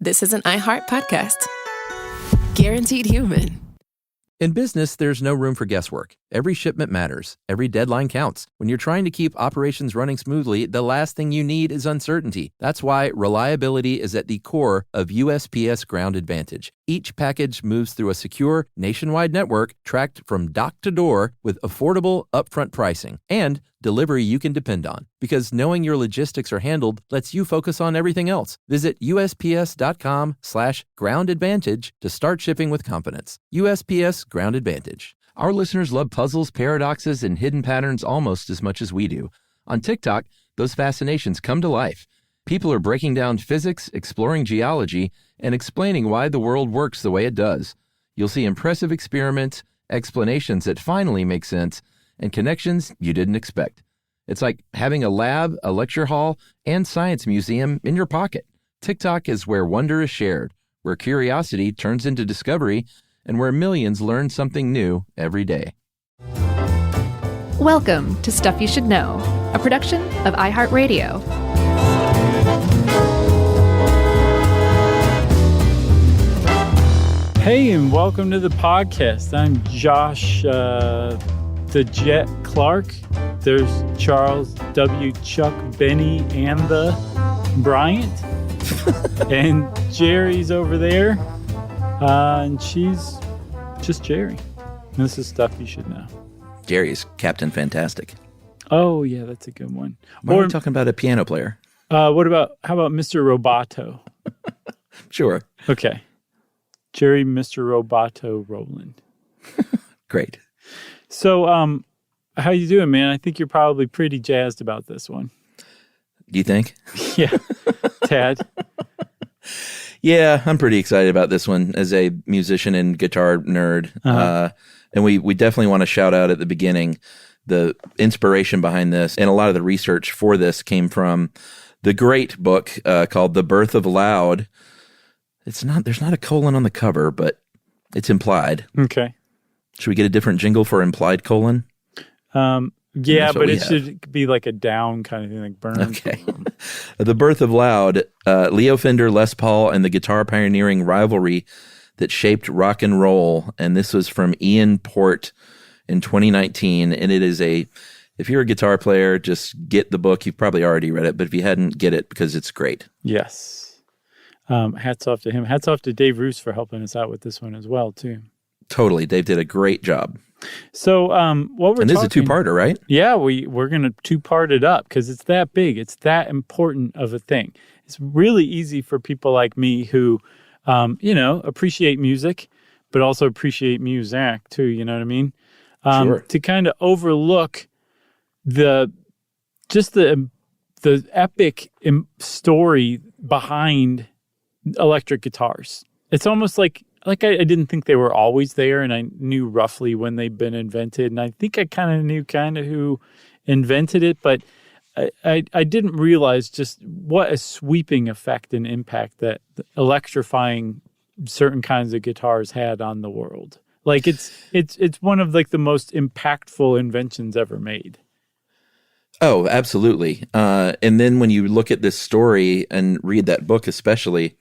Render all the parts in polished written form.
This is an iHeart podcast. Guaranteed human. In business, there's no room for guesswork. Every shipment matters. Every deadline counts. When you're trying to keep operations running smoothly, the last thing you need is uncertainty. That's why reliability is at the core of USPS Ground Advantage. Each package moves through a secure, nationwide network tracked from dock to door with affordable, upfront pricing and delivery you can depend on. Because knowing your logistics are handled lets you focus on everything else. Visit USPS.com/Ground Advantage to start shipping with confidence. USPS Ground Advantage. Our listeners love puzzles, paradoxes, and hidden patterns almost as much as we do. On TikTok, those fascinations come to life. People are breaking down physics, exploring geology, and explaining why the world works the way it does. You'll see impressive experiments, explanations that finally make sense, and connections you didn't expect. It's like having a lab, a lecture hall, and science museum in your pocket. TikTok is where wonder is shared, where curiosity turns into discovery, and where millions learn something new every day. Welcome to Stuff You Should Know, a production of iHeartRadio. Hey, and welcome to the podcast. I'm Josh, the Jet Clark. There's Charles W. Chuck Benny and the Bryant. And Jerry's over there. And she's just Jerry. And this is Stuff You Should Know. Jerry's Captain Fantastic. Oh, yeah, that's a good one. Why are we talking about a piano player? How about Mr. Roboto? Sure. Okay. Jerry, Mr. Roboto Rowland. Great. So, how you doing, man? I think you're probably pretty jazzed about this one. Do you think? Yeah. Tad? Yeah, I'm pretty excited about this one as a musician and guitar nerd. And we definitely want to shout out at the beginning the inspiration behind this. And a lot of the research for this came from the great book called The Birth of Loud. There's not a colon on the cover, but it's implied. Okay. Should we get a different jingle for implied colon? Yeah, but it should be like a down kind of thing, like burn. Okay. The Birth of Loud, Leo Fender, Les Paul, and the guitar pioneering rivalry that shaped rock and roll. And this was from Ian Port in 2019. And it is if you're a guitar player, just get the book. You've probably already read it, but if you hadn't, get it because it's great. Yes. Hats off to him. Hats off to Dave Roos for helping us out with this one as well, too. Totally. Dave did a great job. So and this is a two-parter, right? Yeah, we're going to two-part it up because it's that big. It's that important of a thing. It's really easy for people like me who, appreciate music, but also appreciate music too, you know what I mean? Sure. To kind of overlook the epic story behind electric guitars. It's almost like I didn't think they were always there, and I knew roughly when they'd been invented, and I think I kind of knew who invented it, but I didn't realize just what a sweeping effect and impact that electrifying certain kinds of guitars had on the world. Like it's one of like the most impactful inventions ever made. Oh, absolutely. And then when you look at this story and read that book, especially,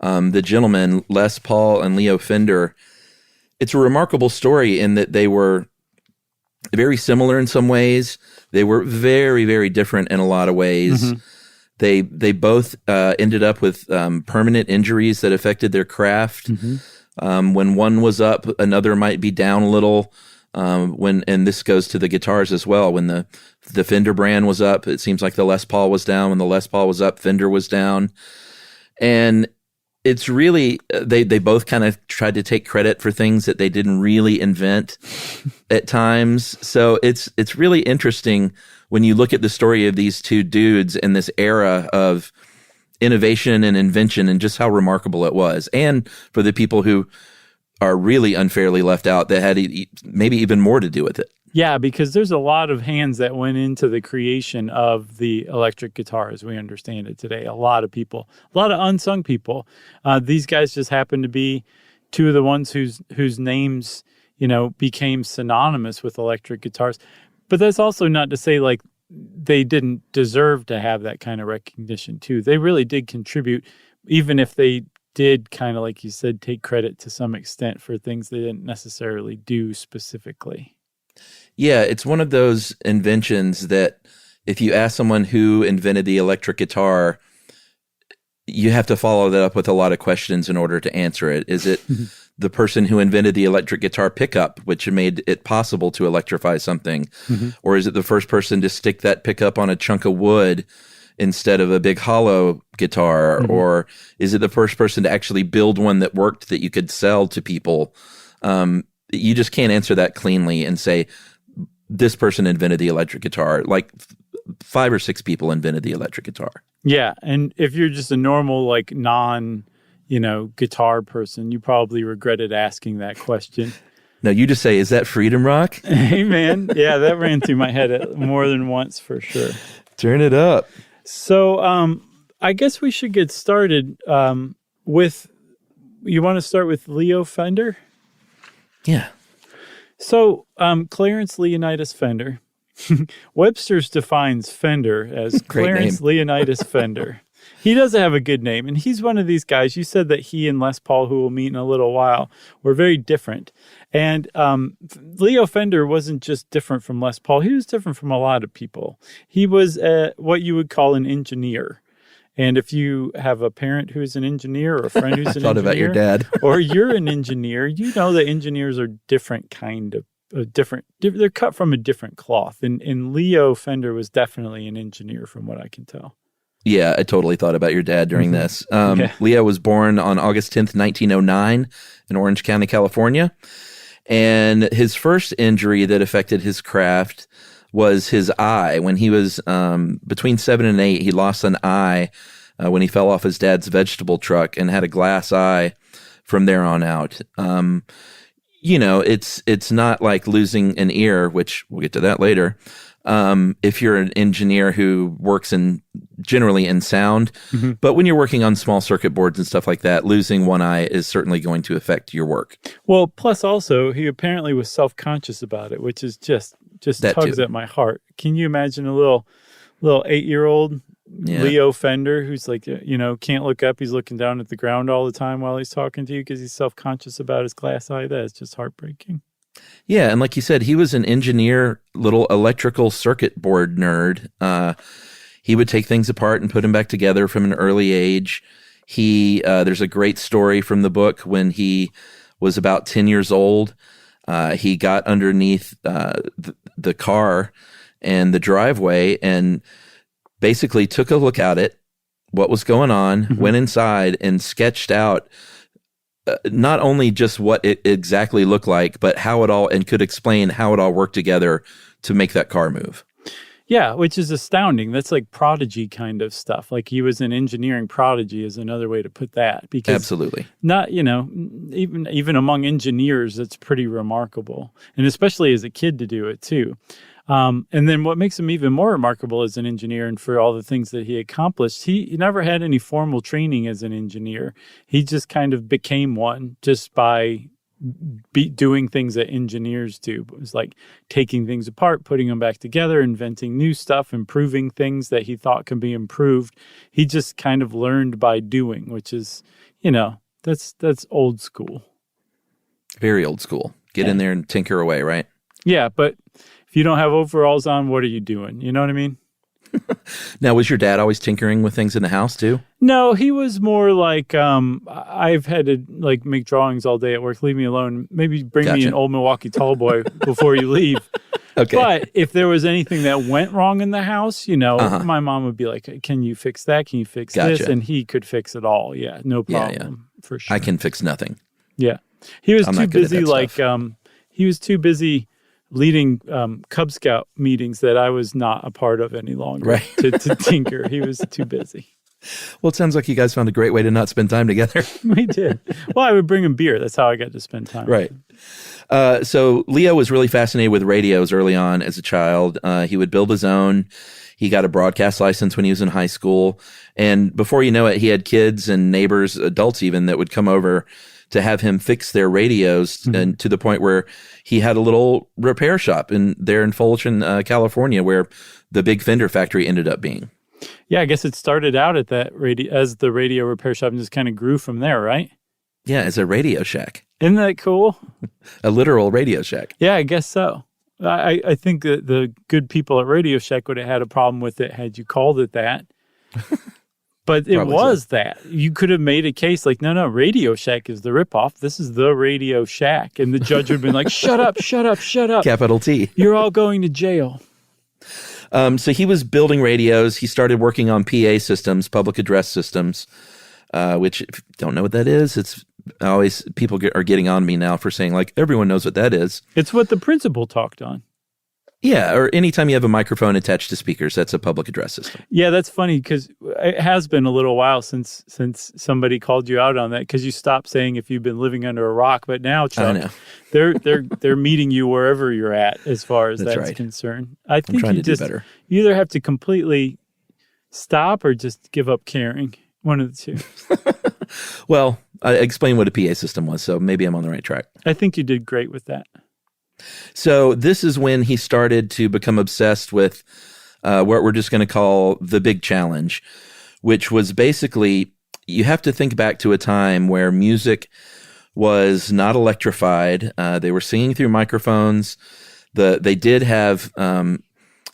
the gentlemen, Les Paul and Leo Fender, it's a remarkable story in that they were very similar in some ways. They were very, very different in a lot of ways. Mm-hmm. They both ended up with permanent injuries that affected their craft. Mm-hmm. When one was up, another might be down a little. And this goes to the guitars as well. When the Fender brand was up, it seems like the Les Paul was down. When the Les Paul was up, Fender was down. And it's really, they both kind of tried to take credit for things that they didn't really invent at times. So it's really interesting when you look at the story of these two dudes in this era of innovation and invention and just how remarkable it was. And for the people who are really unfairly left out that had maybe even more to do with it. Yeah, because there's a lot of hands that went into the creation of the electric guitar as we understand it today. A lot of people, a lot of unsung people. These guys just happen to be two of the ones whose names, became synonymous with electric guitars. But that's also not to say like they didn't deserve to have that kind of recognition too. They really did contribute even if they did kind of, like you said, take credit to some extent for things they didn't necessarily do specifically. Yeah, it's one of those inventions that if you ask someone who invented the electric guitar, you have to follow that up with a lot of questions in order to answer it. Is it the person who invented the electric guitar pickup, which made it possible to electrify something? Or is it the first person to stick that pickup on a chunk of wood instead of a big hollow guitar? Or is it the first person to actually build one that worked that you could sell to people? You just can't answer that cleanly and say, this person invented the electric guitar. Like 5 or 6 people invented the electric guitar. Yeah. And if you're just a normal, like guitar person, you probably regretted asking that question. No, you just say, is that freedom rock? Hey, man. Yeah, that ran through my head more than once for sure. Turn it up. So I guess we should get started with, you want to start with Leo Fender? Yeah. So Clarence Leonidas Fender. Webster's defines Fender as Clarence Leonidas Fender. He doesn't have a good name, and he's one of these guys. You said that he and Les Paul, who we'll meet in a little while, were very different. And Leo Fender wasn't just different from Les Paul. He was different from a lot of people. He was what you would call an engineer. And if you have a parent who's an engineer or a friend who's an engineer, about your dad, or you're an engineer, you know that engineers are different kind of they're cut from a different cloth. And Leo Fender was definitely an engineer from what I can tell. Yeah, I totally thought about your dad during this. Leo was born on August 10th, 1909 in Orange County, California. And his first injury that affected his craft was his eye. When he was between 7 and 8, he lost an eye when he fell off his dad's vegetable truck and had a glass eye from there on out. It's not like losing an ear, which we'll get to that later. If you're an engineer who works generally in sound, but when you're working on small circuit boards and stuff like that, losing one eye is certainly going to affect your work. Well, plus also he apparently was self-conscious about it, which is just tugs at my heart. Can you imagine a little 8-year-old Leo Fender who's like, can't look up. He's looking down at the ground all the time while he's talking to you because he's self-conscious about his glass eye. That is just heartbreaking. Yeah, and like you said, he was an engineer, little electrical circuit board nerd. He would take things apart and put them back together from an early age. There's a great story from the book when he was about 10 years old. He got underneath the car and the driveway and basically took a look at it, what was going on, went inside and sketched out not only just what it exactly looked like, but and could explain how it all worked together to make that car move. Yeah, which is astounding. That's like prodigy kind of stuff. Like he was an engineering prodigy is another way to put that. Because absolutely. Not, even among engineers, it's pretty remarkable. And especially as a kid to do it too. And then what makes him even more remarkable as an engineer and for all the things that he accomplished, he never had any formal training as an engineer. He just kind of became one just by doing things that engineers do. It was like taking things apart, putting them back together, inventing new stuff, improving things that he thought could be improved. He just kind of learned by doing, which is, that's old school. Very old school. Get in there and tinker away, right? Yeah, but if you don't have overalls on, what are you doing? You know what I mean? Now, was your dad always tinkering with things in the house too? No, he was more like, I've had to like make drawings all day at work. Leave me alone. Maybe bring me an old Milwaukee tall boy before you leave. Okay. But if there was anything that went wrong in the house, my mom would be like, can you fix that? Can you fix this? And he could fix it all. Yeah, no problem. For sure. I can fix nothing. Yeah. He was too busy he was too busy leading Cub Scout meetings that I was not a part of any longer to tinker. He was too busy. Well, it sounds like you guys found a great way to not spend time together. We did. Well, I would bring him beer. That's how I got to spend time. Right. So Leo was really fascinated with radios early on as a child. He would build his own. He got a broadcast license when he was in high school. And before you know it, he had kids and neighbors, adults even, that would come over to have him fix their radios, and to the point where he had a little repair shop there in Fullerton, California, where the big Fender factory ended up being. Yeah, I guess it started out at that as the radio repair shop and just kind of grew from there, right? Yeah, it's a Radio Shack, Isn't that cool? a literal Radio Shack. Yeah, I guess so. I think that the good people at Radio Shack would have had a problem with it had you called it that. But it was that. You could have made a case like, no, Radio Shack is the ripoff. This is the Radio Shack. And the judge would have been like, shut up, shut up, shut up. Capital T. You're all going to jail. So he was building radios. He started working on PA systems, public address systems, which if you don't know what that is, it's always people are getting on me now for saying like, everyone knows what that is. It's what the principal talked on. Yeah, or anytime you have a microphone attached to speakers, that's a public address system. Yeah, that's funny because it has been a little while since somebody called you out on that because you stopped saying if you've been living under a rock. But now, Chuck, they're meeting you wherever you're at as far as that's right. concerned. I think I'm trying you to just do better. You either have to completely stop or just give up caring. One of the two. Well, I explained what a PA system was, so maybe I'm on the right track. I think you did great with that. So this is when he started to become obsessed with what we're just going to call the big challenge, which was basically you have to think back to a time where music was not electrified. They were singing through microphones. They did have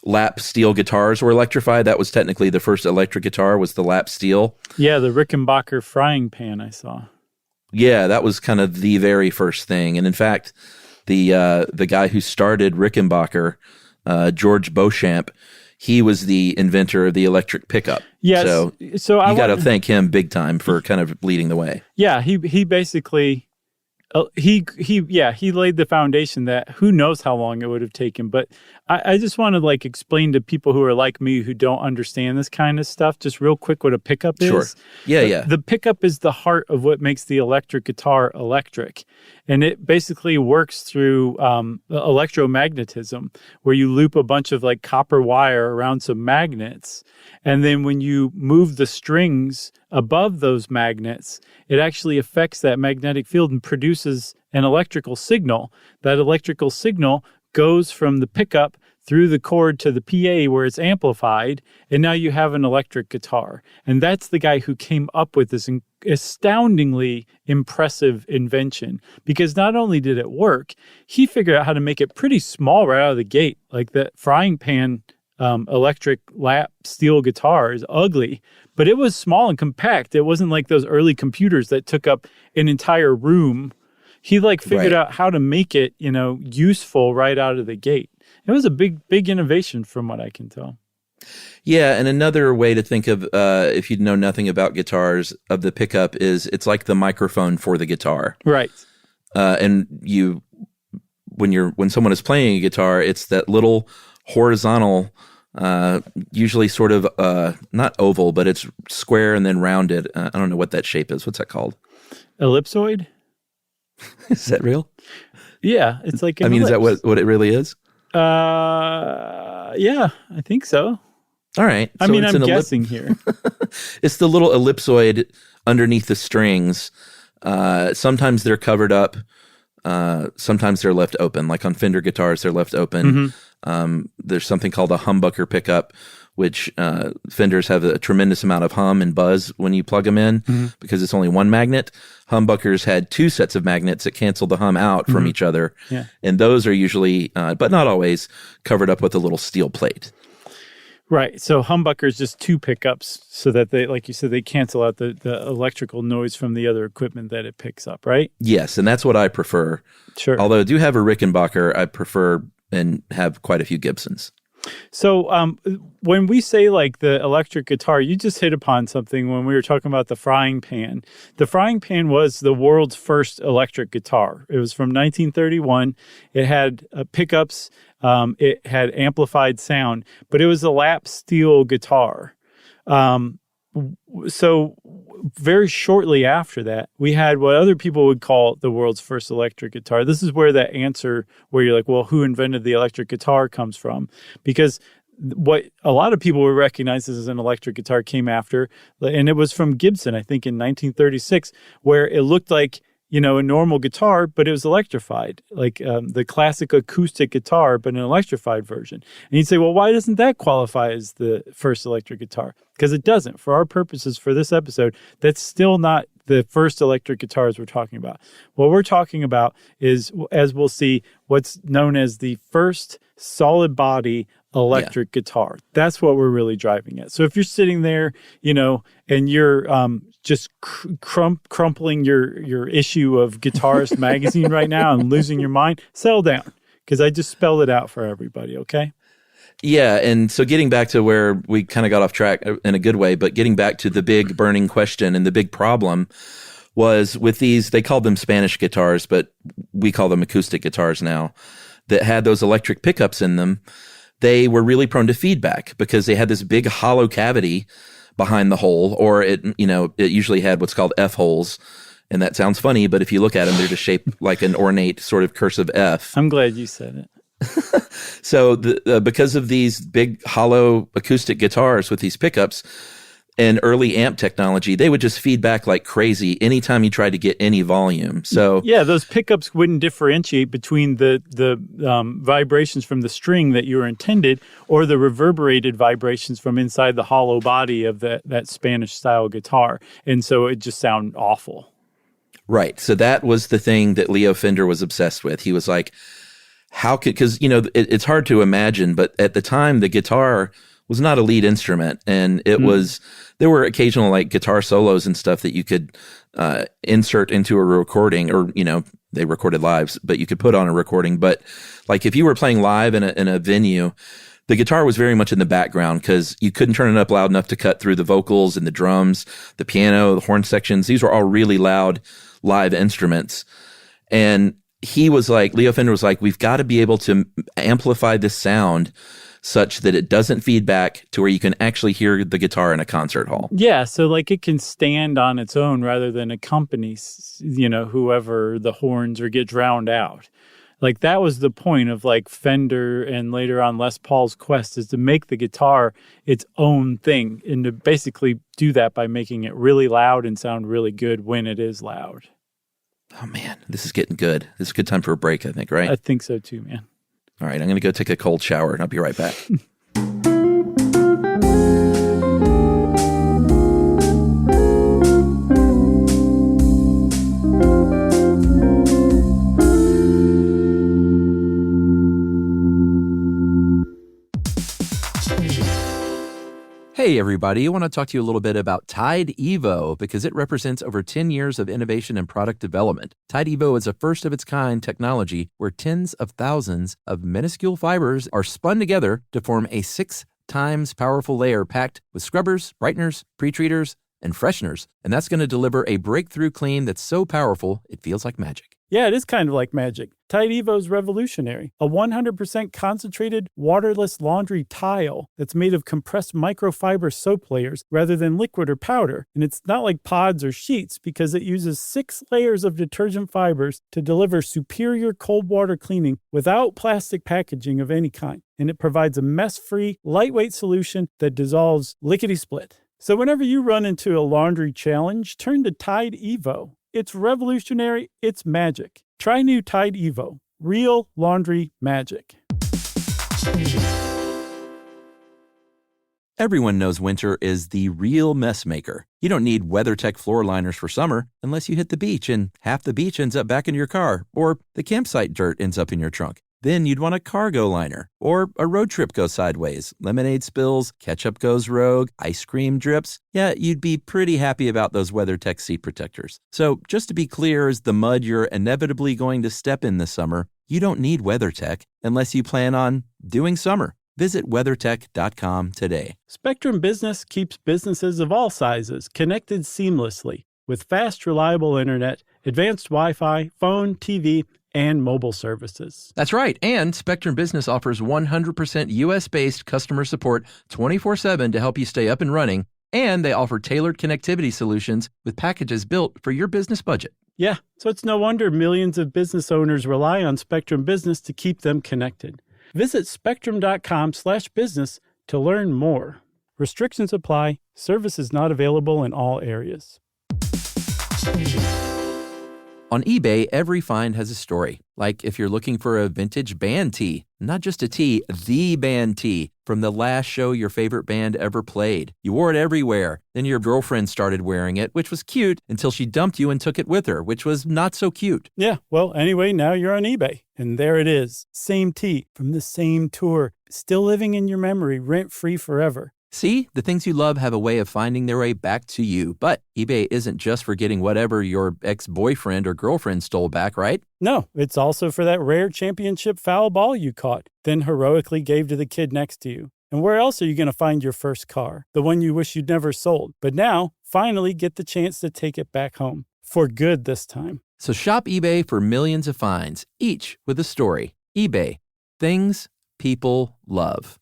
lap steel guitars were electrified. That was technically the first electric guitar was the lap steel. Yeah, the Rickenbacker frying pan I saw. Yeah, that was kind of the very first thing. And in fact, the guy who started Rickenbacker, George Beauchamp, he was the inventor of the electric pickup. Yes. So you got to thank him big time for kind of leading the way. Yeah, he basically he laid the foundation that who knows how long it would have taken. But I just want to like explain to people who are like me who don't understand this kind of stuff just real quick what a pickup is. Sure. Yeah. The pickup is the heart of what makes the electric guitar electric. And it basically works through electromagnetism where you loop a bunch of like copper wire around some magnets. And then when you move the strings above those magnets, it actually affects that magnetic field and produces an electrical signal. That electrical signal goes from the pickup through the cord to the PA where it's amplified, and now you have an electric guitar. And that's the guy who came up with this astoundingly impressive invention, because not only did it work, he figured out how to make it pretty small right out of the gate. Like the frying pan electric lap steel guitar is ugly, but it was small and compact. It wasn't like those early computers that took up an entire room. He figured out how to make it, useful right out of the gate. It was a big innovation from what I can tell. Yeah, and another way to think of, if you know nothing about guitars, of the pickup is it's like the microphone for the guitar. Right. And when someone is playing a guitar, it's that little horizontal, usually sort of not oval, but it's square and then rounded. I don't know what that shape is. What's that called? Ellipsoid? Is that real? Yeah, it's like an ellipse. Is that what it really is? Yeah, I think so. All right. I'm guessing here. It's the little ellipsoid underneath the strings. Sometimes they're covered up. Sometimes they're left open. Like on Fender guitars, they're left open. Mm-hmm. There's something called a humbucker pickup, which Fenders have a tremendous amount of hum and buzz when you plug them in because it's only one magnet. Humbuckers had two sets of magnets that cancel the hum out from each other. Yeah. And those are usually, but not always, covered up with a little steel plate. Right. So humbuckers just two pickups so that they, like you said, they cancel out the electrical noise from the other equipment that it picks up, right? Yes, and that's what I prefer. Sure. Although I do have a Rickenbacker, I prefer and have quite a few Gibsons. So when we say like the electric guitar, you just hit upon something when we were talking about the frying pan. The frying pan was the world's first electric guitar. It was from 1931. It had pickups. It had amplified sound, but it was a lap steel guitar. So very shortly after that, we had what other people would call the world's first electric guitar. This is where that answer where you're like, well, who invented the electric guitar comes from? Because what a lot of people would recognize as an electric guitar came after, and it was from Gibson, I think in 1936, where it looked like a normal guitar, but it was electrified, like the classic acoustic guitar, but an electrified version. And you'd say, well, why doesn't that qualify as the first electric guitar? Because it doesn't. For our purposes for this episode, that's still not the first electric guitars we're talking about. What we're talking about is, as we'll see, what's known as the first solid body electric guitar. That's what we're really driving at. So if you're sitting there, and you're just crumpling your issue of Guitarist magazine right now and losing your mind, settle down, because I just spelled it out for everybody, okay? Yeah, and so getting back to where we kind of got off track in a good way, but getting back to the big burning question and the big problem was with these, they called them Spanish guitars, but we call them acoustic guitars now, that had those electric pickups in them. They were really prone to feedback because they had this big hollow cavity behind the hole, or it usually had what's called F holes. And that sounds funny, but if you look at them, they're just shaped like an ornate sort of cursive F. I'm glad you said it. So because of these big hollow acoustic guitars with these pickups and early amp technology, they would just feed back like crazy anytime you tried to get any volume. So yeah, those pickups wouldn't differentiate between the vibrations from the string that you were intended or the reverberated vibrations from inside the hollow body of that Spanish style guitar. And so it just sounded awful. Right. So that was the thing that Leo Fender was obsessed with. He was like, because, it's hard to imagine, but at the time, the guitar was not a lead instrument. And it was, there were occasional like guitar solos and stuff that you could insert into a recording, or, they recorded lives, but you could put on a recording. But like if you were playing live in a venue, the guitar was very much in the background because you couldn't turn it up loud enough to cut through the vocals and the drums, the piano, the horn sections. These were all really loud live instruments. And Leo Fender was like, we've got to be able to amplify this sound such that it doesn't feed back to where you can actually hear the guitar in a concert hall. Yeah, so like it can stand on its own rather than accompany, whoever the horns or get drowned out. Like that was the point of like Fender and later on Les Paul's quest, is to make the guitar its own thing and to basically do that by making it really loud and sound really good when it is loud. Oh man, this is getting good. This is a good time for a break, I think, right? I think so too, man. All right, I'm going to go take a cold shower and I'll be right back. Hey everybody, I want to talk to you a little bit about Tide Evo because it represents over 10 years of innovation and product development. Tide Evo is a first-of-its-kind technology where tens of thousands of minuscule fibers are spun together to form a 6 times powerful layer packed with scrubbers, brighteners, pre-treaters, and fresheners. And that's going to deliver a breakthrough clean that's so powerful, it feels like magic. Yeah, it is kind of like magic. Tide Evo is revolutionary. A 100% concentrated, waterless laundry tile that's made of compressed microfiber soap layers rather than liquid or powder. And it's not like pods or sheets because it uses 6 layers of detergent fibers to deliver superior cold water cleaning without plastic packaging of any kind. And it provides a mess-free, lightweight solution that dissolves lickety-split. So whenever you run into a laundry challenge, turn to Tide Evo. It's revolutionary. It's magic. Try new Tide Evo. Real laundry magic. Everyone knows winter is the real mess maker. You don't need WeatherTech floor liners for summer unless you hit the beach and half the beach ends up back in your car, or the campsite dirt ends up in your trunk. Then you'd want a cargo liner, or a road trip goes sideways, lemonade spills, ketchup goes rogue, ice cream drips. Yeah, you'd be pretty happy about those WeatherTech seat protectors. So just to be clear, as the mud you're inevitably going to step in this summer, you don't need WeatherTech unless you plan on doing summer. Visit WeatherTech.com today. Spectrum Business keeps businesses of all sizes connected seamlessly with fast, reliable internet, advanced Wi-Fi, phone, TV, and mobile services. That's right. And Spectrum Business offers 100% U.S.-based customer support 24/7 to help you stay up and running. And they offer tailored connectivity solutions with packages built for your business budget. Yeah, so it's no wonder millions of business owners rely on Spectrum Business to keep them connected. Visit spectrum.com/business to learn more. Restrictions apply. Service is not available in all areas. On eBay, every find has a story. Like if you're looking for a vintage band tee, not just a tee, the band tee from the last show your favorite band ever played. You wore it everywhere. Then your girlfriend started wearing it, which was cute until she dumped you and took it with her, which was not so cute. Yeah, well, anyway, now you're on eBay. And there it is. Same tee from the same tour. Still living in your memory, rent-free forever. See, the things you love have a way of finding their way back to you. But eBay isn't just for getting whatever your ex-boyfriend or girlfriend stole back, right? No, it's also for that rare championship foul ball you caught, then heroically gave to the kid next to you. And where else are you going to find your first car? The one you wish you'd never sold. But now, finally get the chance to take it back home. For good this time. So shop eBay for millions of finds, each with a story. eBay. Things people love.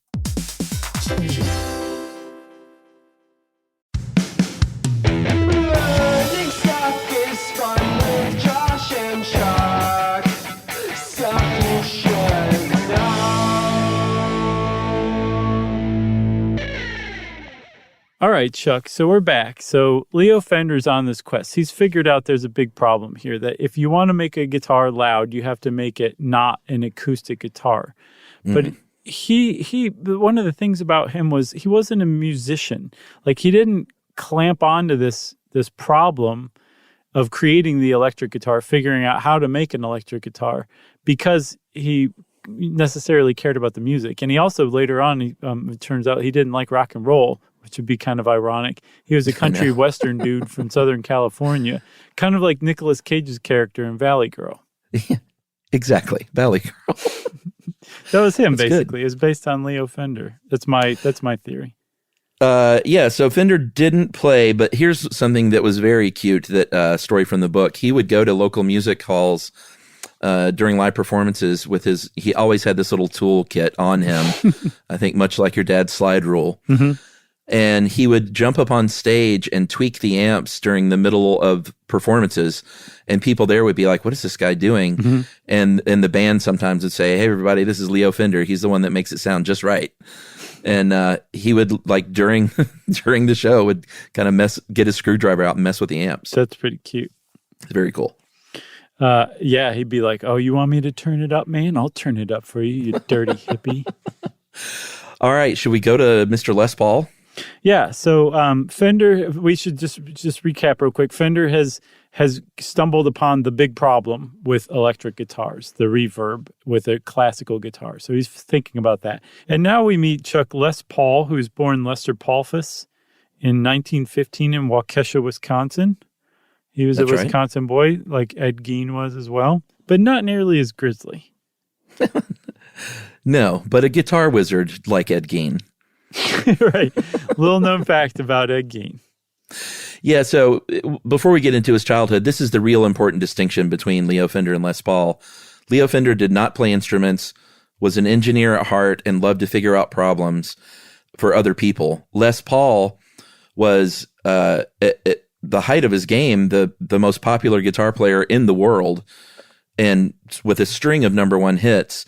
All right, Chuck, so we're back. So Leo Fender's on this quest. He's figured out there's a big problem here, that if you want to make a guitar loud, you have to make it not an acoustic guitar. But he one of the things about him was he wasn't a musician. Like, he didn't clamp onto this problem of creating the electric guitar, figuring out how to make an electric guitar, because he necessarily cared about the music. And he also later on, it turns out he didn't like rock and roll, which would be kind of ironic. He was a country western dude from Southern California, kind of like Nicolas Cage's character in Valley Girl. Yeah, exactly. Valley Girl. That was him, That's basically. good. It's based on Leo Fender. That's my theory. Yeah, so Fender didn't play, but here's something that was very cute, that story from the book. He would go to local music halls during live performances with he always had this little toolkit on him, I think much like your dad's slide rule. Mm-hmm. And he would jump up on stage and tweak the amps during the middle of performances. And people there would be like, what is this guy doing? Mm-hmm. And the band sometimes would say, hey, everybody, this is Leo Fender. He's the one that makes it sound just right. And he would, like, during the show, would kind of get his screwdriver out and mess with the amps. That's pretty cute. It's very cool. Yeah, he'd be like, oh, you want me to turn it up, man? I'll turn it up for you, you dirty hippie. All right, should we go to Mr. Les Paul? Yeah, so Fender, we should just recap real quick. Fender has stumbled upon the big problem with electric guitars, the reverb with a classical guitar. So he's thinking about that. And now we meet Chuck Les Paul, who was born Lester Paulfus in 1915 in Waukesha, Wisconsin. He was a Wisconsin boy, like Ed Gein was as well, but not nearly as grisly. No, but a guitar wizard like Ed Gein. Right. Little known fact about Ed Gein. Yeah, so before we get into his childhood, this is the real important distinction between Leo Fender and Les Paul. Leo Fender did not play instruments, was an engineer at heart, and loved to figure out problems for other people. Les Paul was, at the height of his game, the most popular guitar player in the world, and with a string of number one hits.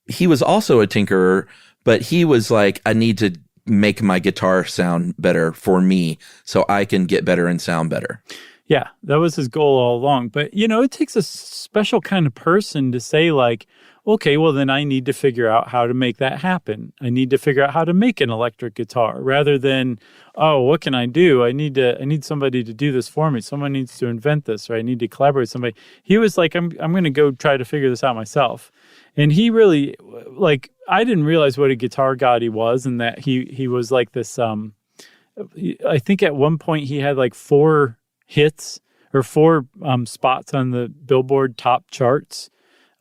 He was also a tinkerer, but he was like, I need to make my guitar sound better for me so I can get better and sound better. Yeah, that was his goal all along. But, it takes a special kind of person to say, like, okay, well, then I need to figure out how to make that happen. I need to figure out how to make an electric guitar rather than, oh, what can I do? I need somebody to do this for me. Someone needs to invent this, or I need to collaborate with somebody. He was like, I'm going to go try to figure this out myself. And he really, like, I didn't realize what a guitar god he was, and that he was like this, I think at one point he had like 4 hits or 4 spots on the Billboard top charts.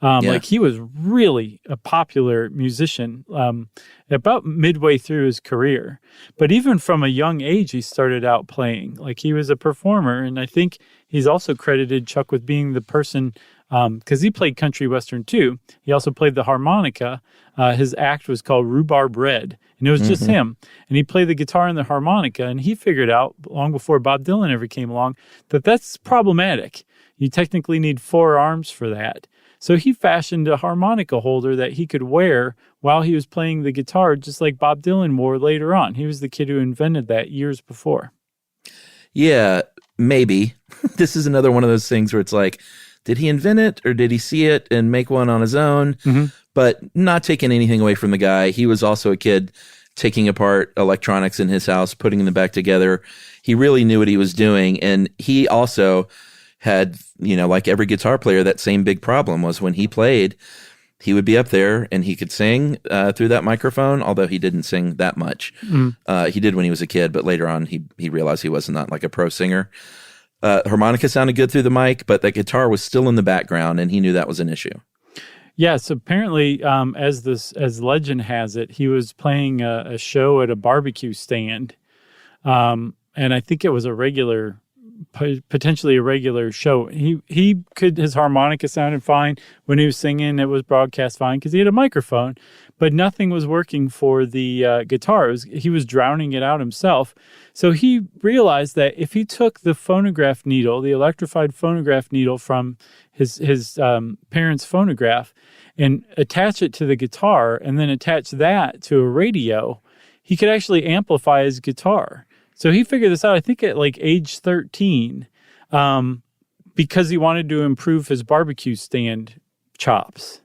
Like, he was really a popular musician about midway through his career. But even from a young age, he started out playing. Like, he was a performer. And I think he's also credited, Chuck, with being the person, because he played country western too. He also played the harmonica. His act was called Rhubarb Red. And it was just him. And he played the guitar and the harmonica. And he figured out, long before Bob Dylan ever came along, that that's problematic. You technically need 4 arms for that. So he fashioned a harmonica holder that he could wear while he was playing the guitar, just like Bob Dylan wore later on. He was the kid who invented that years before. Yeah, maybe. This is another one of those things where it's like, did he invent it or did he see it and make one on his own? Mm-hmm. But not taking anything away from the guy. He was also a kid taking apart electronics in his house, putting them back together. He really knew what he was doing. And he also had, like every guitar player, that same big problem was when he played, he would be up there and he could sing through that microphone, although he didn't sing that much. He did when he was a kid, but later on he realized he was not like a pro singer. Harmonica sounded good through the mic, but the guitar was still in the background, and he knew that was an issue. Yes, apparently, as legend has it, he was playing a show at a barbecue stand, and I think it was potentially a regular show. His harmonica sounded fine when he was singing. It was broadcast fine because he had a microphone, but nothing was working for the guitar. He was drowning it out himself. So he realized that if he took the phonograph needle, the electrified phonograph needle from his parents' phonograph, and attach it to the guitar, and then attach that to a radio, he could actually amplify his guitar. So he figured this out, I think, at like age 13, because he wanted to improve his barbecue stand chops.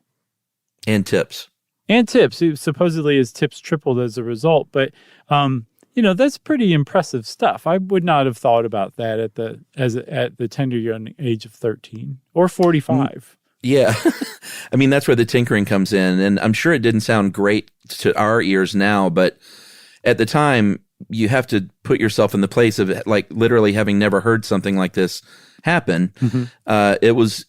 And tips. Supposedly his tips tripled as a result. But, that's pretty impressive stuff. I would not have thought about that at the tender young age of 13 or 45. Yeah. I mean, that's where the tinkering comes in. And I'm sure it didn't sound great to our ears now, but at the time, you have to put yourself in the place of like literally having never heard something like this happen. Mm-hmm.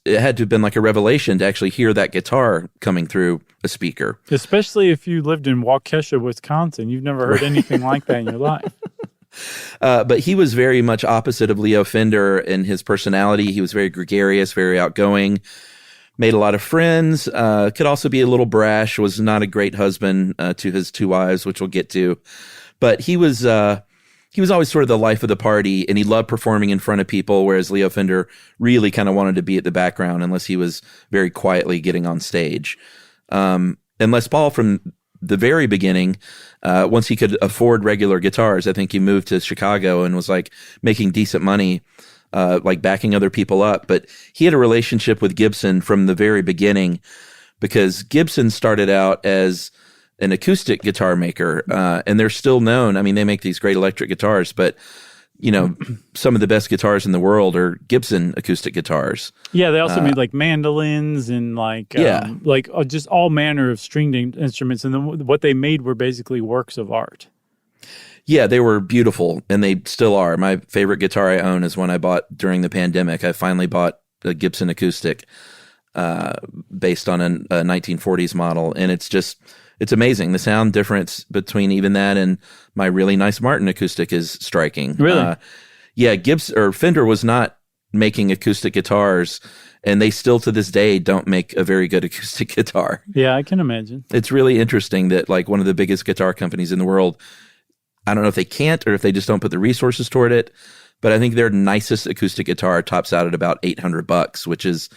It had to have been like a revelation to actually hear that guitar coming through a speaker. Especially if you lived in Waukesha, Wisconsin. You've never heard anything like that in your life. But he was very much opposite of Leo Fender in his personality. He was very gregarious, very outgoing, made a lot of friends, could also be a little brash, was not a great husband to his two wives, which we'll get to. But he was always sort of the life of the party, and he loved performing in front of people, whereas Leo Fender really kind of wanted to be at the background unless he was very quietly getting on stage. And Les Paul, from the very beginning, once he could afford regular guitars, I think he moved to Chicago and was like making decent money, like backing other people up. But he had a relationship with Gibson from the very beginning, because Gibson started out as an acoustic guitar maker, and they're still known. I mean, they make these great electric guitars, but some of the best guitars in the world are Gibson acoustic guitars. Yeah, they also made like mandolins and just all manner of stringed instruments, and what they made were basically works of art. Yeah, they were beautiful, and they still are. My favorite guitar I own is one I bought during the pandemic. I finally bought a Gibson acoustic based on a 1940s model, and it's amazing. The sound difference between even that and my really nice Martin acoustic is striking. Really? Fender was not making acoustic guitars, and they still to this day don't make a very good acoustic guitar. Yeah, I can imagine. It's really interesting that like one of the biggest guitar companies in the world, I don't know if they can't or if they just don't put the resources toward it, but I think their nicest acoustic guitar tops out at about $800, which is,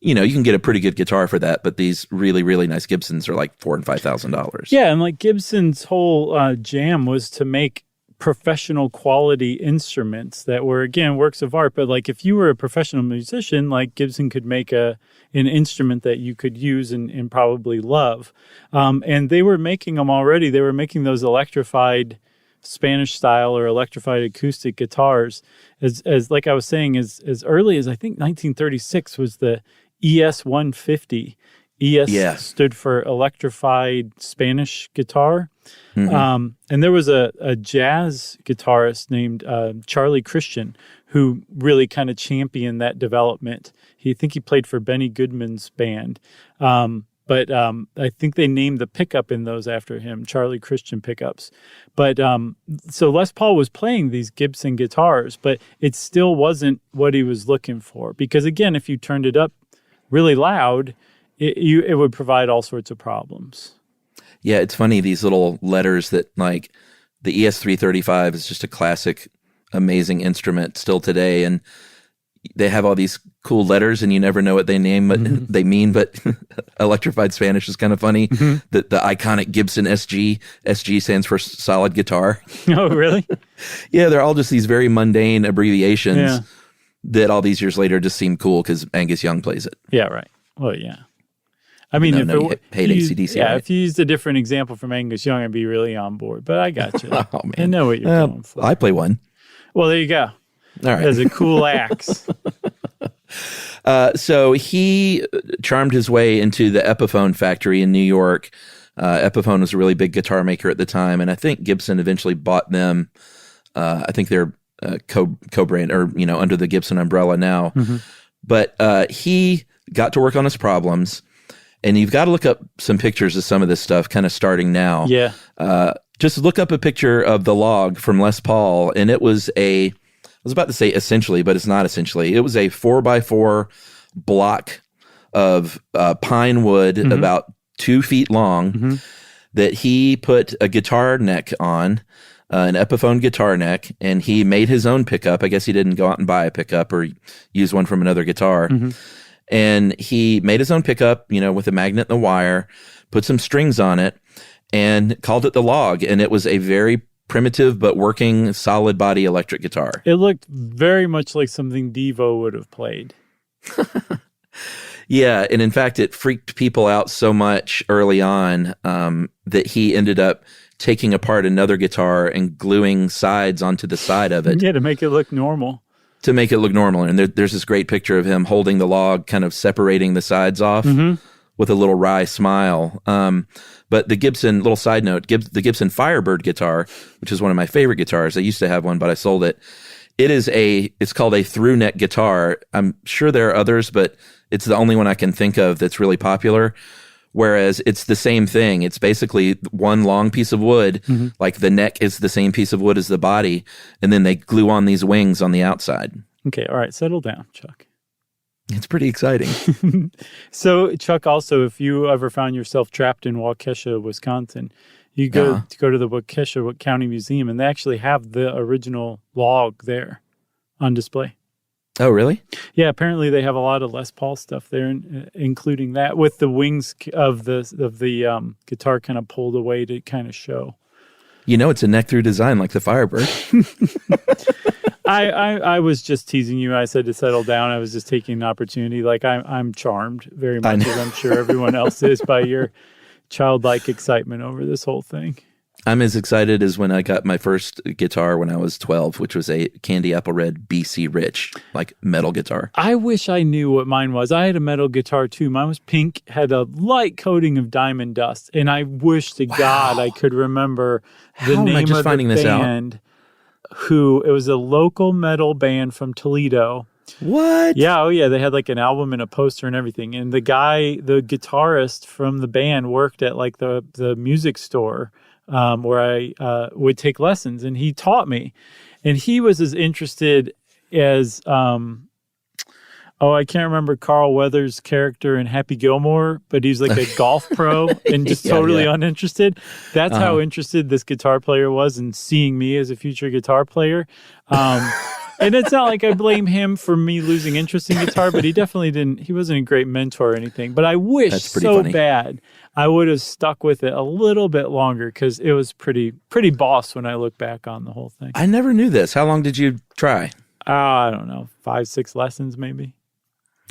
you can get a pretty good guitar for that, but these really, really nice Gibsons are like $4,000 and $5,000. Yeah, and like Gibson's whole jam was to make professional quality instruments that were, again, works of art. But like if you were a professional musician, like Gibson could make an instrument that you could use and probably love. And they were making them already. They were making those electrified Spanish style or electrified acoustic guitars as like I was saying, as early as I think 1936 was the ES 150. ES stood for electrified Spanish guitar. Mm-hmm. And there was a jazz guitarist named Charlie Christian who really kind of championed that development. I think he played for Benny Goodman's band. But I think they named the pickup in those after him, Charlie Christian pickups. But so Les Paul was playing these Gibson guitars, but it still wasn't what he was looking for. Because again, if you turned it up really loud, it would provide all sorts of problems. Yeah, it's funny, these little letters that like the ES-335 is just a classic, amazing instrument still today. And they have all these cool letters and you never know what they mean, but electrified Spanish is kind of funny. The iconic Gibson SG stands for solid guitar. Oh, really? Yeah, they're all just these very mundane abbreviations that all these years later just seem cool because Angus Young plays it. Yeah, right. Well, yeah. I mean, you hate AC/DC. Yeah, right? if you used a different example from Angus Young, I'd be really on board. But I got you. Oh, man. I know what you're going for. I play one. Well, there you go. All right. As a cool axe. So he charmed his way into the Epiphone factory in New York. Epiphone was a really big guitar maker at the time, and I think Gibson eventually bought them. I think they're co-brand or under the Gibson umbrella now. But he got to work on his problems, and you've got to look up some pictures of some of this stuff, kind of starting now. Yeah. Just look up a picture of the log from Les Paul, and it was I was about to say essentially, but it's not essentially. It was a 4x4 block of pine wood about 2 feet long that he put a guitar neck on, an Epiphone guitar neck, and he made his own pickup. I guess he didn't go out and buy a pickup or use one from another guitar. And he made his own pickup, with a magnet and a wire, put some strings on it, and called it the Log. And it was a very primitive but working solid body electric guitar. It looked very much like something Devo would have played. Yeah, and in fact, it freaked people out so much early on that he ended up taking apart another guitar and gluing sides onto the side of it. Yeah, to make it look normal. To make it look normal. And there's this great picture of him holding the log, kind of separating the sides off with a little wry smile. But the Gibson, little side note, the Gibson Firebird guitar, which is one of my favorite guitars. I used to have one, but I sold it. It's called a through neck guitar. I'm sure there are others, but it's the only one I can think of that's really popular. Whereas it's the same thing. It's basically one long piece of wood, like the neck is the same piece of wood as the body, and then they glue on these wings on the outside. Okay, all right, settle down, Chuck. It's pretty exciting. So, Chuck, also, if you ever found yourself trapped in Waukesha, Wisconsin, you go to the Waukesha County Museum, and they actually have the original log there on display. Oh, really? Yeah, apparently they have a lot of Les Paul stuff there, including that with the wings of the guitar kind of pulled away to kind of show. It's a neck through design like the Firebird. I was just teasing you. I said to settle down. I was just taking an opportunity. Like I'm charmed very much, as I'm sure everyone else is, by your childlike excitement over this whole thing. I'm as excited as when I got my first guitar when I was 12, which was a Candy Apple Red BC Rich, like metal guitar. I wish I knew what mine was. I had a metal guitar too. Mine was pink, had a light coating of diamond dust, and I wish to God I could remember the name of the band. It was a local metal band from Toledo. What? Yeah, oh yeah, they had like an album and a poster and everything. And the guitarist from the band worked at like the music store where I would take lessons, and he taught me. And he was as interested as I can't remember Carl Weathers' character in Happy Gilmore, but he's like a golf pro and just totally uninterested. That's how interested this guitar player was in seeing me as a future guitar player. And it's not like I blame him for me losing interest in guitar, but he definitely he wasn't a great mentor or anything. But I wish funny. Bad I would have stuck with it a little bit longer, because it was pretty boss when I look back on the whole thing. I never knew this. How long did you try? I don't know, 5-6 lessons maybe.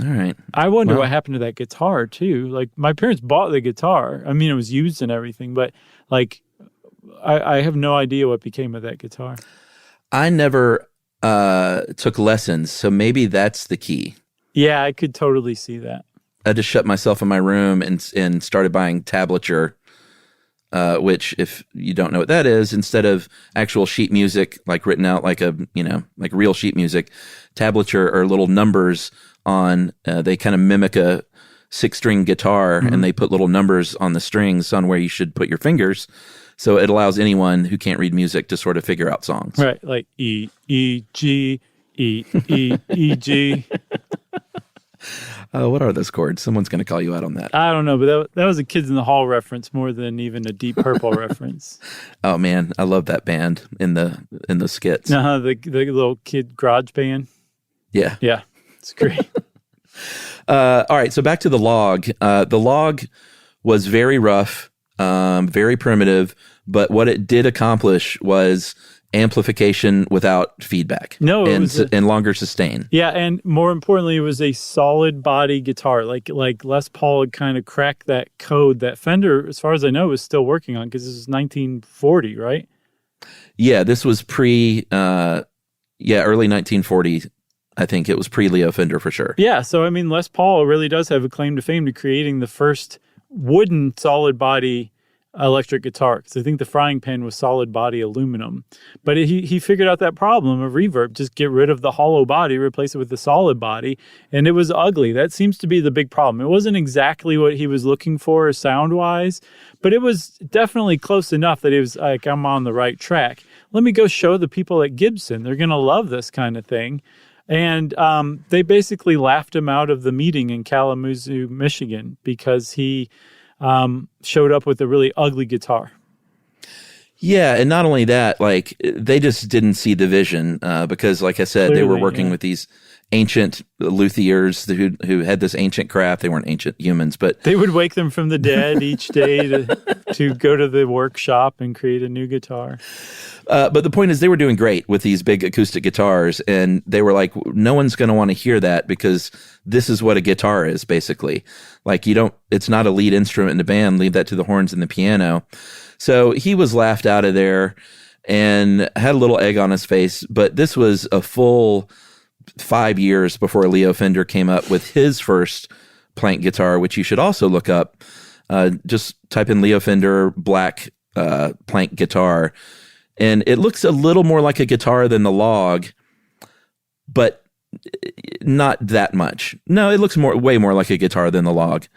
All right. I wonder what happened to that guitar too. Like, my parents bought the guitar. I mean, it was used and everything, but like, I have no idea what became of that guitar. I never took lessons, so maybe that's the key. Yeah, I could totally see that. I just shut myself in my room and started buying tablature, which, if you don't know what that is, instead of actual sheet music, like written out like like real sheet music, tablature are little numbers on, they kind of mimic a 6-string guitar, and they put little numbers on the strings on where you should put your fingers. So it allows anyone who can't read music to sort of figure out songs. Right, like E, E, G, E, E, E, G. What are those chords? Someone's going to call you out on that. I don't know, but that was a Kids in the Hall reference more than even a Deep Purple reference. Oh man, I love that band in the skits. The little kid garage band. Yeah. Yeah. It's great. All right, so back to the log. The log was very rough, very primitive, but what it did accomplish was amplification without feedback. No, it and, was and longer sustain. Yeah, and more importantly, it was a solid body guitar. Like Les Paul had kind of cracked that code that Fender, as far as I know, was still working on, because this is 1940, right? Yeah, this was early 1940. I think it was pre-Leo Fender for sure. Yeah, so I mean, Les Paul really does have a claim to fame to creating the first wooden solid body electric guitar, because I think the frying pan was solid body aluminum. But he figured out that problem of reverb. Just get rid of the hollow body, replace it with the solid body, and it was ugly. That seems to be the big problem. It wasn't exactly what he was looking for sound-wise, but it was definitely close enough that it was like, I'm on the right track. Let me go show the people at Gibson. They're going to love this kind of thing. And they basically laughed him out of the meeting in Kalamazoo, Michigan, because he showed up with a really ugly guitar. Yeah, and not only that, like, they just didn't see the vision because, like I said, they were working with these ancient luthiers who had this ancient craft. They weren't ancient humans, but they would wake them from the dead each day to go to the workshop and create a new guitar. But the point is, they were doing great with these big acoustic guitars, and they were like, no one's going to want to hear that, because this is what a guitar is, basically. Like, it's not a lead instrument in the band. Leave that to the horns and the piano. So he was laughed out of there and had a little egg on his face. But this was a full 5 years before Leo Fender came up with his first plank guitar, which you should also look up. Just type in Leo Fender black plank guitar. And it looks a little more like a guitar than the log, but not that much. No, it looks way more like a guitar than the log,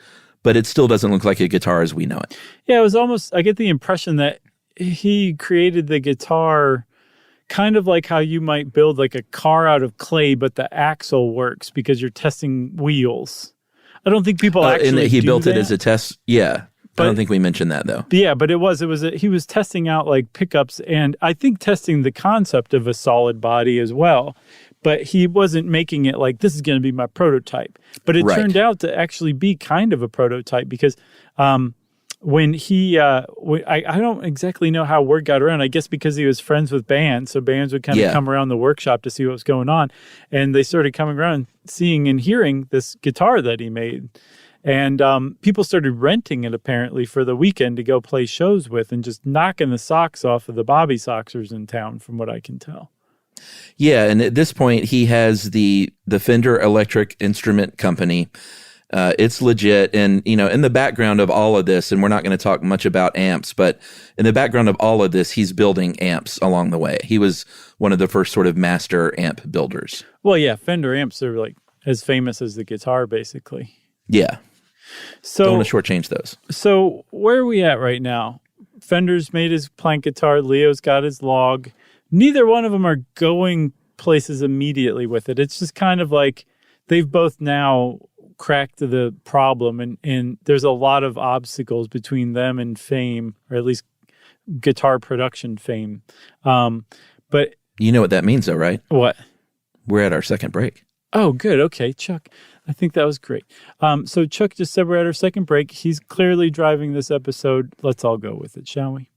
but it still doesn't look like a guitar as we know it. Yeah, it was almost, I get the impression that he created the guitar kind of like how you might build like a car out of clay, but the axle works because you're testing wheels. I don't think people actually and he built that. It as a test. Yeah. But I don't think we mentioned that, though. Yeah, but he was testing out like pickups, and I think testing the concept of a solid body as well. But he wasn't making it like, this is going to be my prototype. But it turned out to actually be kind of a prototype, because when he, I don't exactly know how word got around. I guess because he was friends with bands, so bands would kind of come around the workshop to see what was going on. And they started coming around, seeing and hearing this guitar that he made. And people started renting it, apparently, for the weekend to go play shows with, and just knocking the socks off of the Bobby Soxers in town, from what I can tell. Yeah, and at this point, he has the Fender Electric Instrument Company. It's legit. And, in the background of all of this, and we're not going to talk much about amps, but in the background of all of this, he's building amps along the way. He was one of the first sort of master amp builders. Well, yeah, Fender amps are like as famous as the guitar, basically. Yeah. So don't want to shortchange those. So where are we at right now? Fender's made his plank guitar. Leo's got his log. Neither one of them are going places immediately with it. It's just kind of like they've both now cracked the problem, and there's a lot of obstacles between them and fame, or at least guitar production fame. But you know what that means, though, right? What? We're at our second break. Oh, good. Okay, Chuck. I think that was great. So Chuck just said we're at our second break. He's clearly driving this episode. Let's all go with it, shall we?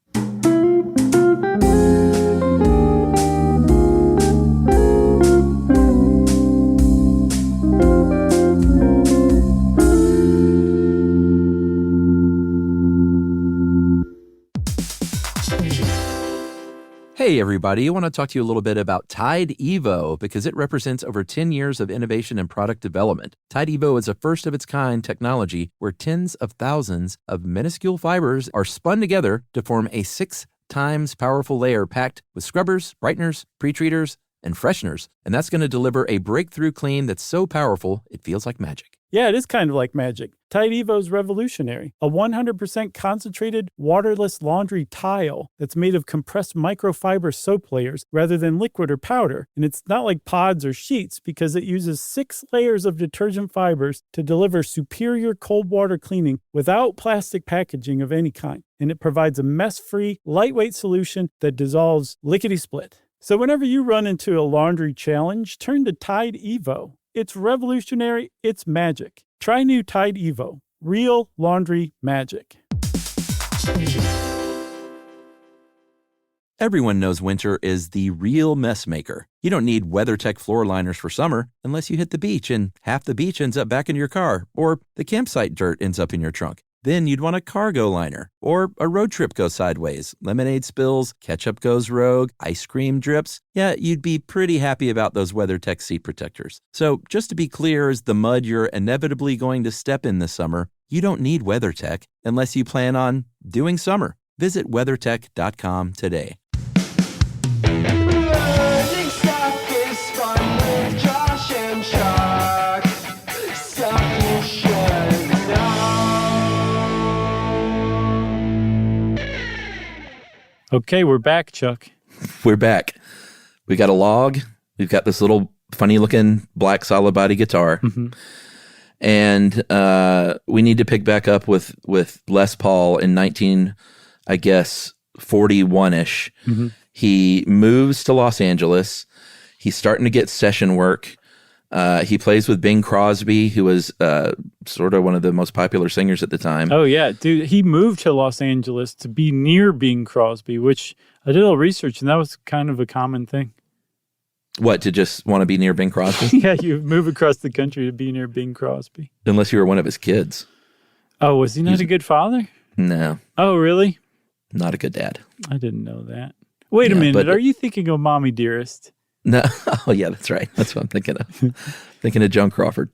Hey everybody, I want to talk to you a little bit about Tide Evo, because it represents over 10 years of innovation and product development. Tide Evo is a first-of-its-kind technology where tens of thousands of minuscule fibers are spun together to form a 6 times powerful layer packed with scrubbers, brighteners, pre-treaters, and fresheners. And that's going to deliver a breakthrough clean that's so powerful, it feels like magic. Yeah, it is kind of like magic. Tide Evo is revolutionary. A 100% concentrated, waterless laundry tile that's made of compressed microfiber soap layers rather than liquid or powder. And it's not like pods or sheets, because it uses 6 layers of detergent fibers to deliver superior cold water cleaning without plastic packaging of any kind. And it provides a mess-free, lightweight solution that dissolves lickety-split. So whenever you run into a laundry challenge, turn to Tide Evo. It's revolutionary. It's magic. Try new Tide Evo. Real laundry magic. Everyone knows winter is the real mess maker. You don't need WeatherTech floor liners for summer unless you hit the beach and half the beach ends up back in your car, or the campsite dirt ends up in your trunk. Then you'd want a cargo liner, or a road trip goes sideways, lemonade spills, ketchup goes rogue, ice cream drips. Yeah, you'd be pretty happy about those WeatherTech seat protectors. So just to be clear, as the mud you're inevitably going to step in this summer, you don't need WeatherTech unless you plan on doing summer. Visit WeatherTech.com today. Learning stuff is fun with Josh and Chuck. Stuff you should know. Okay, we're back, Chuck. We're back. We got a log. We've got this little funny-looking black solid body guitar. Mm-hmm. And we need to pick back up with Les Paul in 41-ish. Mm-hmm. He moves to Los Angeles. He's starting to get session work. He plays with Bing Crosby, who was sort of one of the most popular singers at the time. Oh, yeah. Dude, he moved to Los Angeles to be near Bing Crosby, which I did a little research, and that was kind of a common thing. What, to just want to be near Bing Crosby? Yeah, you move across the country to be near Bing Crosby. Unless you were one of his kids. Oh, was he not a good father? No. Oh, really? Not a good dad. I didn't know that. Wait a minute. Are you thinking of Mommy Dearest? No. Oh, yeah, that's right. That's what I'm thinking of. Thinking of Joan Crawford.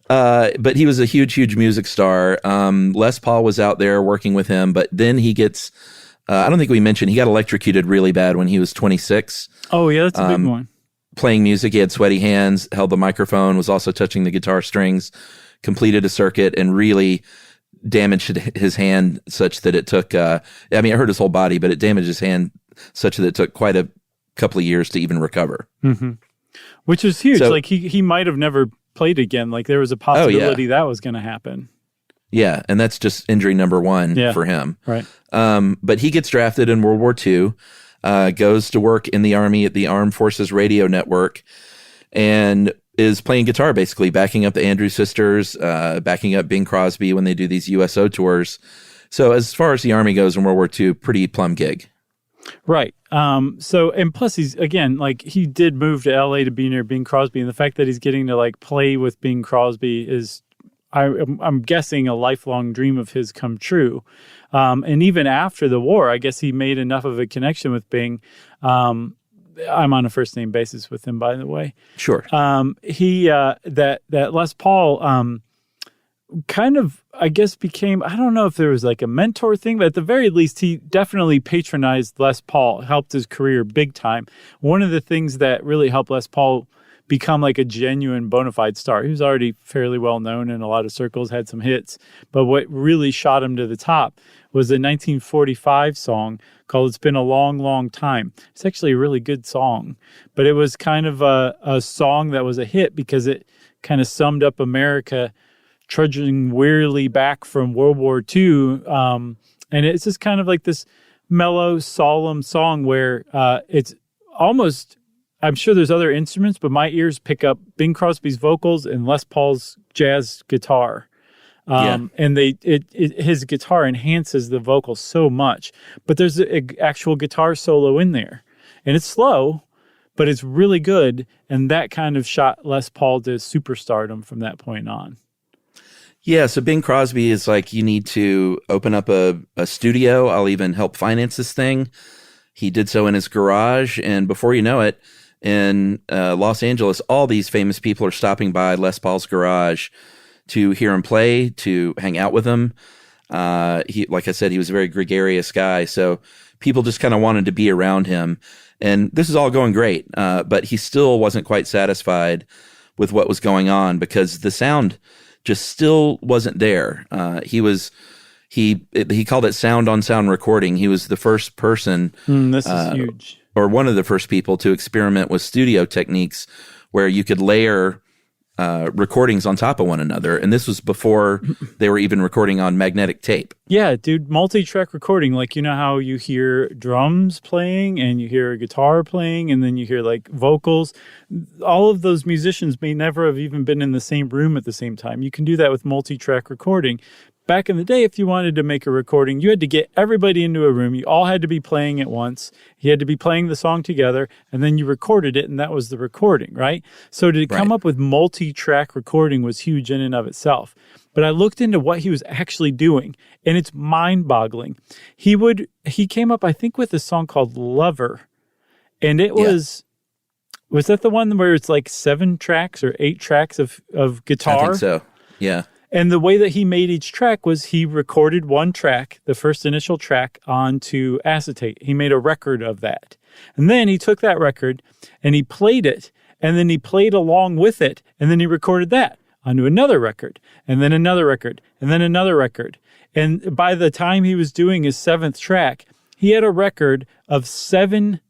But he was a huge, huge music star. Les Paul was out there working with him, but then he gets, I don't think we mentioned, he got electrocuted really bad when he was 26. Oh, yeah, that's a big one. Playing music, he had sweaty hands, held the microphone, was also touching the guitar strings, completed a circuit, and really damaged his hand such that it took, it hurt his whole body, but it damaged his hand such that it took quite a couple of years to even recover. Mm-hmm. Which is huge. So, like he might have never played again. Like there was a possibility that was going to happen. Yeah, and that's just injury number one for him. Right. But he gets drafted in World War II, goes to work in the Army at the Armed Forces Radio Network, and is playing guitar, basically, backing up the Andrews Sisters, backing up Bing Crosby when they do these USO tours. So as far as the Army goes in World War II, pretty plum gig. Right. And plus he's, again, like he did move to LA to be near Bing Crosby, and the fact that he's getting to like play with Bing Crosby is, I'm guessing, a lifelong dream of his come true. And even after the war, I guess he made enough of a connection with Bing. I'm on a first name basis with him, by the way. Sure. That Les Paul, kind of, I guess, became, I don't know if there was like a mentor thing, but at the very least, he definitely patronized Les Paul, helped his career big time. One of the things that really helped Les Paul become like a genuine bona fide star, he was already fairly well known in a lot of circles, had some hits, but what really shot him to the top was a 1945 song called It's Been a Long, Long Time. It's actually a really good song, but it was kind of a song that was a hit because it kind of summed up America trudging wearily back from World War II. And it's just kind of like this mellow, solemn song where it's almost, I'm sure there's other instruments, but my ears pick up Bing Crosby's vocals and Les Paul's jazz guitar. And his guitar enhances the vocal so much. But there's an actual guitar solo in there. And it's slow, but it's really good. And that kind of shot Les Paul to superstardom from that point on. Yeah, so Bing Crosby is like, you need to open up a studio. I'll even help finance this thing. He did so in his garage, and before you know it, in Los Angeles, all these famous people are stopping by Les Paul's garage to hear him play, to hang out with him. He, like I said, he was a very gregarious guy, so people just kind of wanted to be around him. And this is all going great, but he still wasn't quite satisfied with what was going on because the sound just still wasn't there. He called it sound on sound recording. He was the first person, this is huge, or one of the first people to experiment with studio techniques where you could layer recordings on top of one another. And this was before they were even recording on magnetic tape. Yeah, dude, multi-track recording. Like, you know how you hear drums playing and you hear a guitar playing and then you hear like vocals. All of those musicians may never have even been in the same room at the same time. You can do that with multi-track recording. Back in the day, if you wanted to make a recording, you had to get everybody into a room. You all had to be playing at once. You had to be playing the song together, and then you recorded it, and that was the recording, right? So to come up with multi-track recording was huge in and of itself. But I looked into what he was actually doing, and it's mind-boggling. He came up, I think, with a song called Lover, and it was that the one where it's like 7 tracks or 8 tracks of guitar? I think so, yeah. And the way that he made each track was he recorded one track, the first initial track, onto acetate. He made a record of that. And then he took that record and he played it, and then he played along with it, and then he recorded that onto another record, and then another record, and then another record. And by the time he was doing his 7th track, he had a record of 7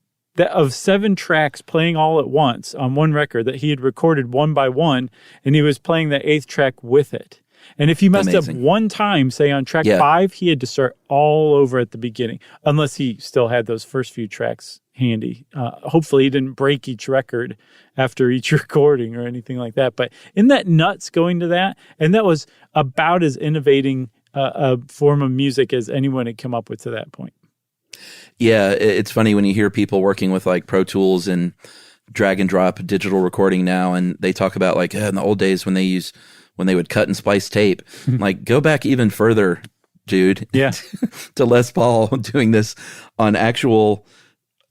tracks playing all at once on one record that he had recorded one by one, and he was playing the 8th track with it. And if he messed up one time, say on track 5, he had to start all over at the beginning, unless he still had those first few tracks handy. Hopefully he didn't break each record after each recording or anything like that. But isn't that nuts going to that? And that was about as innovating a form of music as anyone had come up with to that point. Yeah, it's funny when you hear people working with like Pro Tools and drag and drop digital recording now, and they talk about like in the old days when they would cut and splice tape. Like, go back even further, dude. Yeah. To Les Paul doing this on actual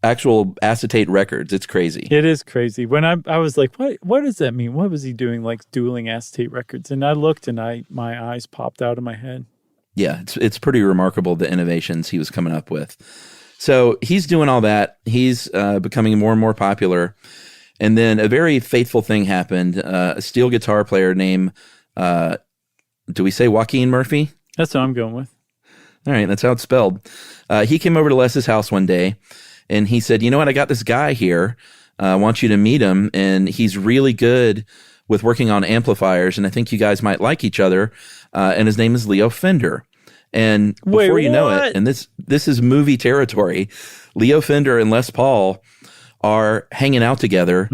acetate records. It's crazy. It is crazy. When I was like, what does that mean? What was he doing, like dueling acetate records? And I looked and my eyes popped out of my head. Yeah, it's pretty remarkable the innovations he was coming up with. So he's doing all that. He's becoming more and more popular. And then a very faithful thing happened. A steel guitar player named, do we say Joaquin Murphy? That's what I'm going with. All right, that's how it's spelled. He came over to Les's house one day, and he said, you know what, I got this guy here. I want you to meet him, and he's really good with working on amplifiers, and I think you guys might like each other. And his name is Leo Fender. And before you know it, and this is movie territory, Leo Fender and Les Paul are hanging out together,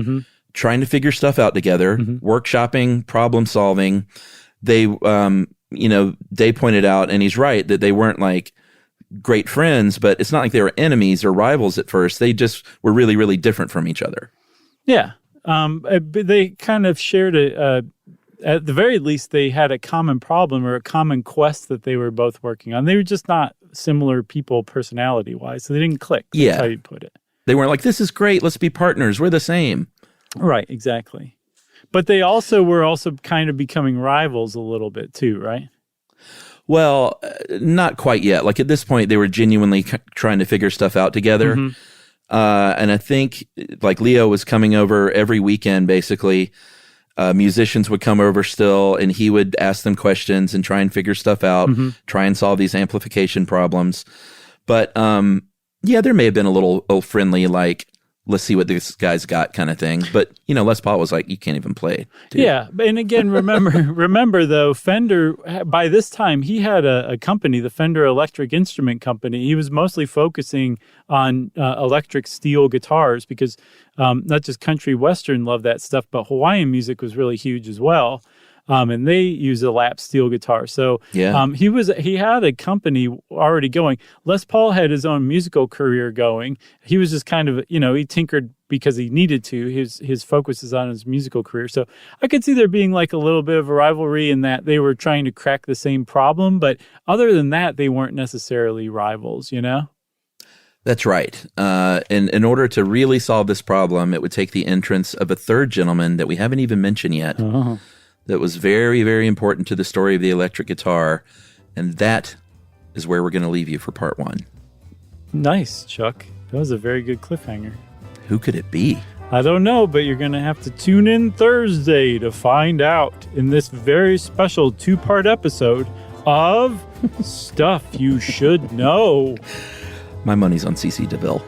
trying to figure stuff out together, workshopping, problem solving. They, Dave pointed out, and he's right, that they weren't like great friends, but it's not like they were enemies or rivals at first. They just were really, really different from each other. Yeah. They kind of shared at the very least, they had a common problem or a common quest that they were both working on. They were just not similar people personality-wise, so they didn't click. That's how you put it. They weren't like, this is great, let's be partners, we're the same. Right, exactly. But they were kind of becoming rivals a little bit too, right? Well, not quite yet. Like at this point, they were genuinely trying to figure stuff out together. And I think like Leo was coming over every weekend, basically. Musicians would come over still, and he would ask them questions and try and figure stuff out, try and solve these amplification problems. But there may have been a little friendly, like, let's see what this guy's got kind of thing. But, Les Paul was like, you can't even play, dude. Yeah. And again, remember though, Fender, by this time, he had a company, the Fender Electric Instrument Company. He was mostly focusing on electric steel guitars because not just country western loved that stuff, but Hawaiian music was really huge as well. And they use a lap steel guitar. So he had a company already going. Les Paul had his own musical career going. He was just kind of, he tinkered because he needed to. His focus is on his musical career. So I could see there being like a little bit of a rivalry in that they were trying to crack the same problem. But other than that, they weren't necessarily rivals, That's right. And in order to really solve this problem, it would take the entrance of a third gentleman that we haven't even mentioned yet. That was very, very important to the story of the electric guitar. And that is where we're going to leave you for part 1. Nice, Chuck. That was a very good cliffhanger. Who could it be? I don't know, but you're going to have to tune in Thursday to find out in this very special 2-part episode of Stuff You Should Know. My money's on CC DeVille.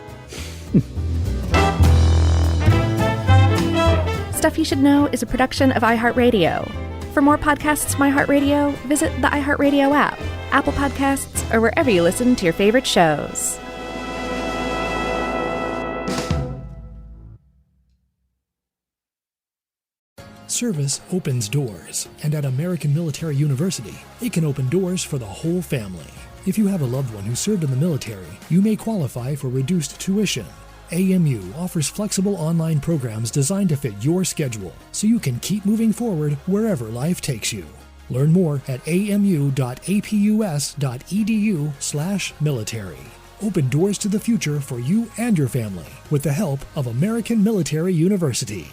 Stuff You Should Know is a production of iHeartRadio. For more podcasts from iHeartRadio, visit the iHeartRadio app, Apple Podcasts, or wherever you listen to your favorite shows. Service opens doors, and at American Military University, it can open doors for the whole family. If you have a loved one who served in the military, you may qualify for reduced tuition. AMU offers flexible online programs designed to fit your schedule, so you can keep moving forward wherever life takes you. Learn more at amu.apus.edu/military. Open doors to the future for you and your family with the help of American Military University.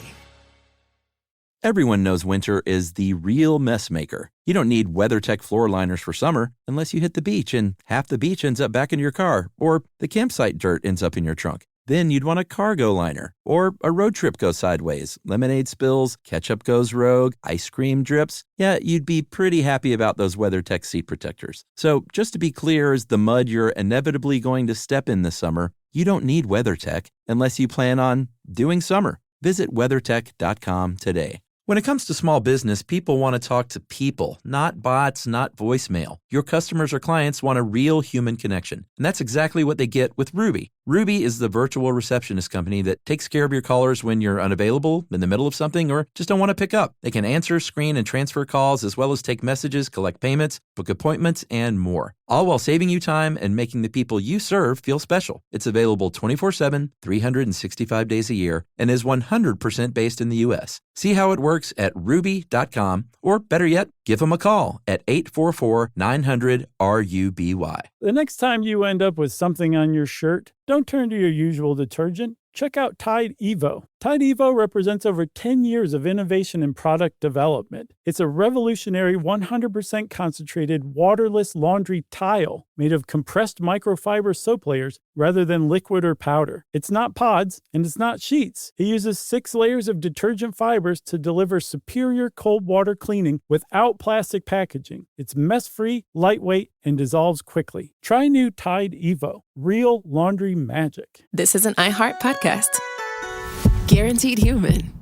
Everyone knows winter is the real mess maker. You don't need WeatherTech floor liners for summer unless you hit the beach and half the beach ends up back in your car, or the campsite dirt ends up in your trunk. Then you'd want a cargo liner, or a road trip goes sideways, lemonade spills, ketchup goes rogue, ice cream drips. Yeah, you'd be pretty happy about those WeatherTech seat protectors. So just to be clear, as the mud you're inevitably going to step in this summer, you don't need WeatherTech unless you plan on doing summer. Visit WeatherTech.com today. When it comes to small business, people want to talk to people, not bots, not voicemail. Your customers or clients want a real human connection, and that's exactly what they get with Ruby. Ruby is the virtual receptionist company that takes care of your callers when you're unavailable, in the middle of something, or just don't want to pick up. They can answer, screen, and transfer calls, as well as take messages, collect payments, book appointments, and more. All while saving you time and making the people you serve feel special. It's available 24/7, 365 days a year, and is 100% based in the U.S. See how it works at ruby.com, or better yet, give them a call at 844-900-RUBY. The next time you end up with something on your shirt, don't turn to your usual detergent. Check out Tide Evo. Tide Evo represents over 10 years of innovation in product development. It's a revolutionary 100% concentrated waterless laundry tile made of compressed microfiber soap layers rather than liquid or powder. It's not pods and it's not sheets. It uses 6 layers of detergent fibers to deliver superior cold water cleaning without plastic packaging. It's mess-free, lightweight, and dissolves quickly. Try new Tide Evo. Real laundry magic. This is an iHeart podcast. Guaranteed Human.